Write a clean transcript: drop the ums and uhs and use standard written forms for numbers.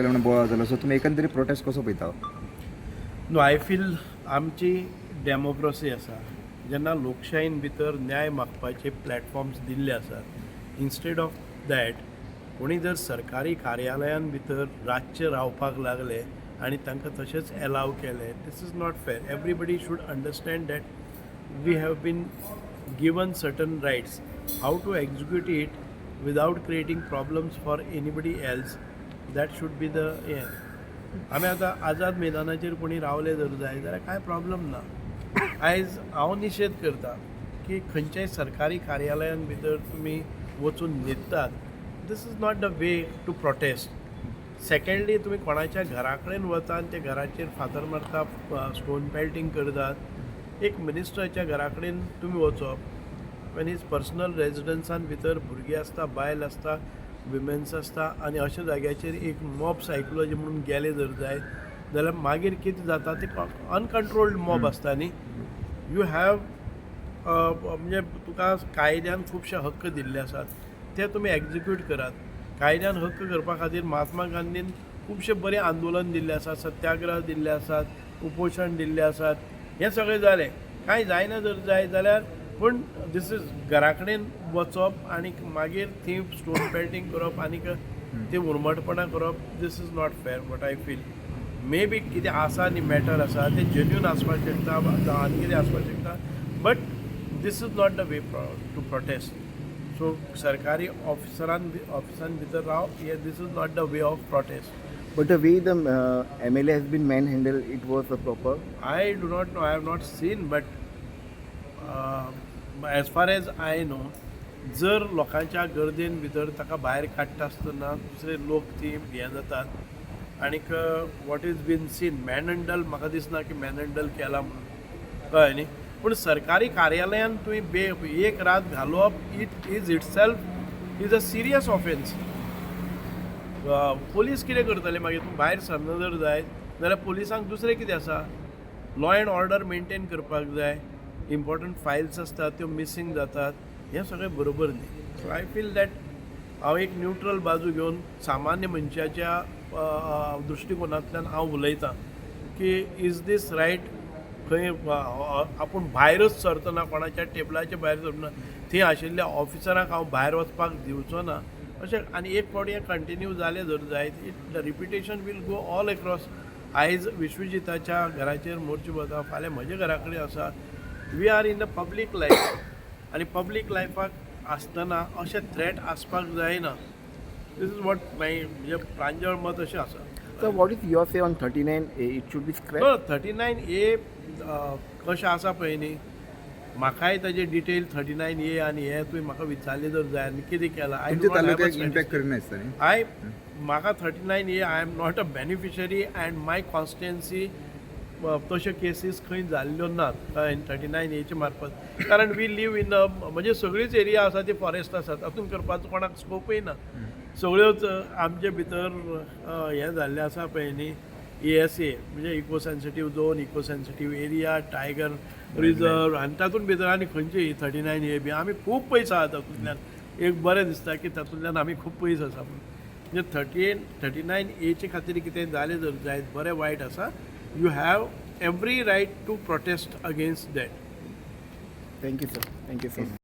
केलं म्हणून बोळा झाला सो तुम्ही एकंदरीत प्रोटेस्ट कसो पळयता? नो आय फील आमची डेमोक्रेसी आसा जेन्ना लोकशायेन भितर न्याय मागपाचे प्लॅटफॉर्म्स दिल्ले आसात इन्स्टेड ऑफ दॅट कोणी जर सरकारी कार्यालयान भितर रातचे रावपाक लागले आनी तांकां तशेंच एलाव केले this is not fair. Everybody should understand that we have been given certain rights how to execute it without creating problems for anybody else. That should be the हें. आमी आतां आझाद मैदानाचेर कोणी रावले जर जाय जाल्यार कांय प्रॉब्लम ना. आयज हांव निशेध करता की खंयच्याय सरकारी कार्यालयान भितर तुमी वचून न्हिदतात. This is not the way to protest. Secondly तुमी कोणाच्या घरा कडेन वता आनी त्या घराचेर फातर मारता, स्टोन पेल्टिंग करतात. एक मिनिस्टराच्या घरा कडेन तुमी वचप वेन इज पर्सनल रेजिडन्सान भितर भुरगीं आसता, बायल आसता, विमेन्स आसता आनी अशा जाग्याचेर एक मॉब सायकोलॉजी म्हणून गेले जर जाय जाल्यार मागीर कितें जाता ते अनकंट्रोल्ड मॉब आसता न्ही. यू हॅव म्हणजे तुका कायद्यान खुबशे हक्क दिल्ले आसात ते तुमी एक्झिक्यूट करात. कायद्यान हक्क करपा खातीर महात्मा गांधीन खुबशे बरें आंदोलन दिल्लें आसा, सत्याग्रह दिल्ले आसात, उपोशण दिल्ले आसात. हें सगळें जालें. कांय जायना जर जाय जाल्यार पूण दीस इज घरा कडेन वचप आनी मागीर थंय स्टोन पेल्टिंग करप आनीक ते उर्मटपणां करप दीस इज नॉट फेर. What I feel may be कितें आसा न्ही मॅटर आसा ते जेन्यून आसपाक शकता आनी कितें आसपाक शकता but this is not the way to protest. So सरकारी ऑफिसान भितर राव this is not the way of protest. But the way the MLA has been manhandled, it was proper. I do not know. I have not seen, but as far as I know, जर लोकांच्या garden भितर ताका भायर काडटा आसतना दुसरे लोक ती हें जातात आनीक वॉट इज बीन सीन मॅनहँडल म्हाका दिसना की मॅनहँडल केला म्हणून कळ्ळें न्ही. पूण सरकारी कार्यालयान तुवें एक रात घालोवप it is self is a serious offence. Police कितें करतले मागीर तूं भायर सरना जर जाय जाल्यार पोलिसांक दुसरें कितें आसा. लॉ एंड ऑर्डर मेंटेन करपाक जाय. इम्पॉर्टंट फायल्स आसतात त्यो मिसींग जातात. हें सगळें बरोबर न्ही. सो आय फील दॅट हांव एक न्यूट्रल बाजू घेवन सामान्य मनशाच्या दृश्टिकोनांतल्यान हांव उलयतां की इज दीस रायट. खंय आपूण भायरच सरतना कोणाच्या टेबलाच्या भायर सरना थंय आशिल्ल्या ऑफिसरांक हांव भायर वचपाक दिवचो ना अशें. आनी एक फावटी हें कंटिन्यू जालें जर जायत the repetition will go all across. आयज विश्वजिताच्या घराचेर मोर्चा वता, फाल्यां म्हज्या घरा कडेन आसा. We are in the public life आनी पब्लीक लायफाक आसतना अशें थ्रेट आसपाक जायना. दीस इज वॉट म्हणजे प्रांजळ मत अशें आसा. So what is your say on 39A? It should be scrapped. 39A कशें आसा पळय न्ही म्हाकाय ताजे डिटेल 39A आनी हे तुवें म्हाका विचारले जर जाय आनी कितें केलां इम्पॅक्ट करिना दिसता न्ही. म्हाका 39A I am not a beneficiary and my constituency तश्यो केसीस खंय जाल्ल्यो नात 39A मार्फत. कारण वी लीव इन म्हणजे सगळीच एरिया आसा ती फॉरेस्ट आसा तातूंत करपाचो कोणाक स्कोपूय ना. सगळ्योच आमचे भितर हें जाल्लें आसा पळय न्ही ESA म्हणजे eco sensitive zone, eco sensitive area, tiger reserve आनी तातूंत भितर आनी खंयची 39A बी आमी खूब पयस आहा तातूंतल्यान. एक बरें दिसता की तातूंतल्यान आमी खूब पयस आसा म्हणून. म्हणजे 39A खातीर कितें जालें जर जायत बरें वायट आसा. You have every right to protest against that. Thank you, sir. Thank you so much.